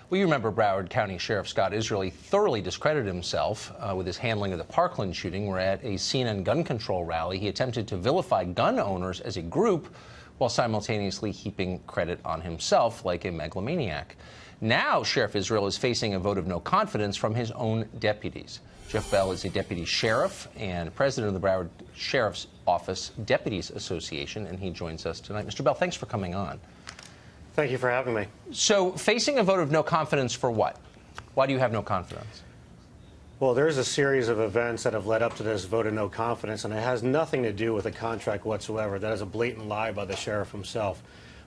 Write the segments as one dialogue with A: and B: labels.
A: Well, you remember Broward County Sheriff Scott Israel thoroughly discredited himself with his handling of the Parkland shooting, where at a CNN gun control rally, he attempted to vilify gun owners as a group while simultaneously heaping credit on himself like a megalomaniac. Now, Sheriff Israel is facing a vote of no confidence from his own deputies. Jeff Bell is a deputy sheriff and president of the Broward Sheriff's Office Deputies Association, and he joins us tonight. Mr. Bell, thanks for coming on.
B: Thank you for having me.
A: So, facing a vote of no confidence for what? Why do you have no confidence?
B: Well, there's a series of events that have led up to this vote of no confidence, and it has nothing to do with a contract whatsoever. That is a blatant lie by the sheriff himself.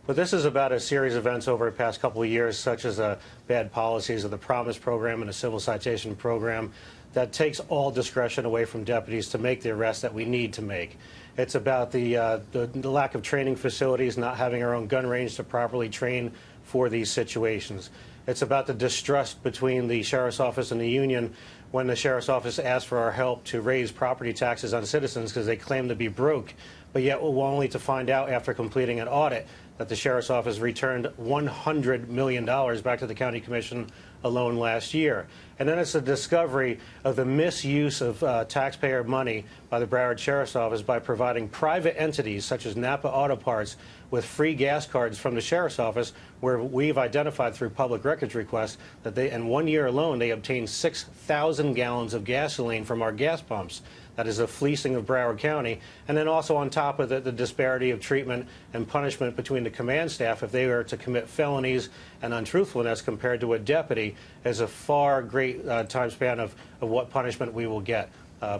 B: But this is about a series of events over the past couple of years, such as bad policies of the Promise program and the civil citation program that takes all discretion away from deputies to make the arrests that we need to make. It's about the lack of training facilities, not having our own gun range to properly train for these situations. It's about the distrust between the Sheriff's Office and the union when the Sheriff's Office asked for our help to raise property taxes on citizens because they claim to be broke, but yet we're only to find out after completing an audit that the Sheriff's Office returned $100 million back to the County Commission alone last year. And then it's the discovery of the misuse of taxpayer money by the Broward Sheriff's Office by providing private entities such as Napa Auto Parts with free gas cards from the Sheriff's Office, where we've identified through public records requests that they, in 1 year alone, they obtained 6,000 gallons of gasoline from our gas pumps. That is a fleecing of Broward County. And then also on top of it, the disparity of treatment and punishment between the command staff if they were to commit felonies and untruthfulness compared to a deputy is a far great time span of what punishment we will get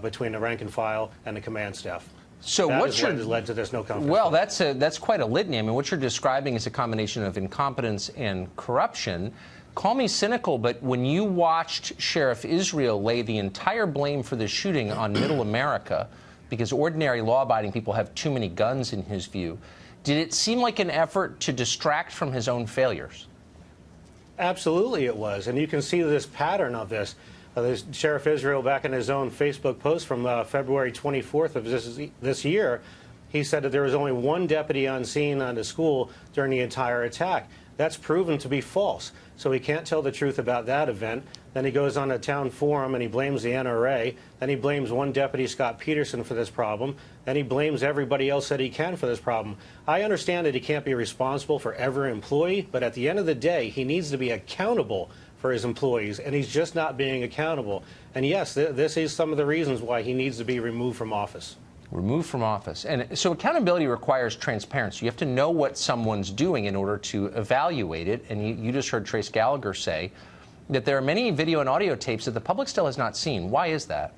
B: between the rank and file and the command staff.
A: So
B: that
A: what
B: has led to this no confidence.
A: Well, that's quite a litany. I mean, what you're describing is a combination of incompetence and corruption. Call me cynical, but when you watched Sheriff Israel lay the entire blame for the shooting on Middle America, because ordinary law-abiding people have too many guns in his view, did it seem like an effort to distract from his own failures?
B: Absolutely it was, and you can see this pattern of this. Sheriff Israel, back in his own Facebook post from February 24th of this year, he said that there was only one deputy on scene on the school during the entire attack. That's proven to be false. So he can't tell the truth about that event. Then he goes on a town forum and he blames the NRA. Then he blames one deputy, Scott Peterson, for this problem. Then he blames everybody else that he can for this problem. I understand that he can't be responsible for every employee, but at the end of the day, he needs to be accountable for his employees, and he's just not being accountable. And yes, this is some of the reasons why he needs to be removed from office.
A: Removed from office. And so accountability requires transparency. You have to know what someone's doing in order to evaluate it. And you just heard Trace Gallagher say that there are many video and audio tapes that the public still has not seen. Why is that?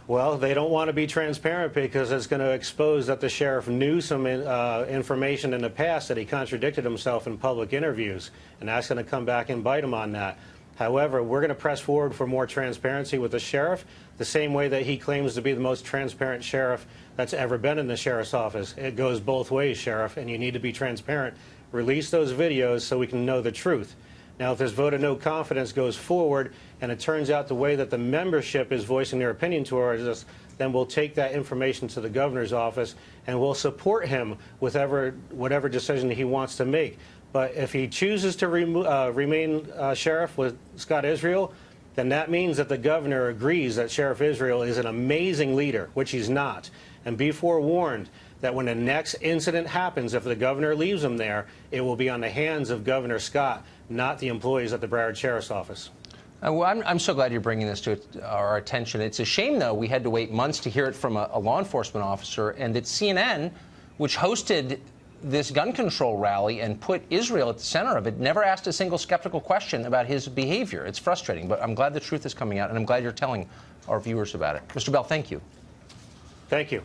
B: Well, they don't want to be transparent because it's going to expose that the sheriff knew some information in the past, that he contradicted himself in public interviews, and that's going to come back and bite him on that. However, we're going to press forward for more transparency with the sheriff, the same way that he claims to be the most transparent sheriff that's ever been in the sheriff's office. It goes both ways, Sheriff, and you need to be transparent. Release those videos so we can know the truth. Now, if this vote of no confidence goes forward and it turns out the way that the membership is voicing their opinion towards us, then we'll take that information to the governor's office and we'll support him with whatever decision he wants to make. But if he chooses to remain sheriff with Scott Israel, then that means that the governor agrees that Sheriff Israel is an amazing leader, which he's not. And be forewarned that when the next incident happens, if the governor leaves him there, it will be on the hands of Governor Scott, not the employees at the Broward Sheriff's Office.
A: Well, I'm so glad you're bringing this to our attention. It's a shame, though, we had to wait months to hear it from a law enforcement officer, and that CNN, which hosted this gun control rally and put Israel at the center of it, never asked a single skeptical question about his behavior. It's frustrating, but I'm glad the truth is coming out, and I'm glad you're telling our viewers about it. Mr. Bell, thank you.
B: Thank you.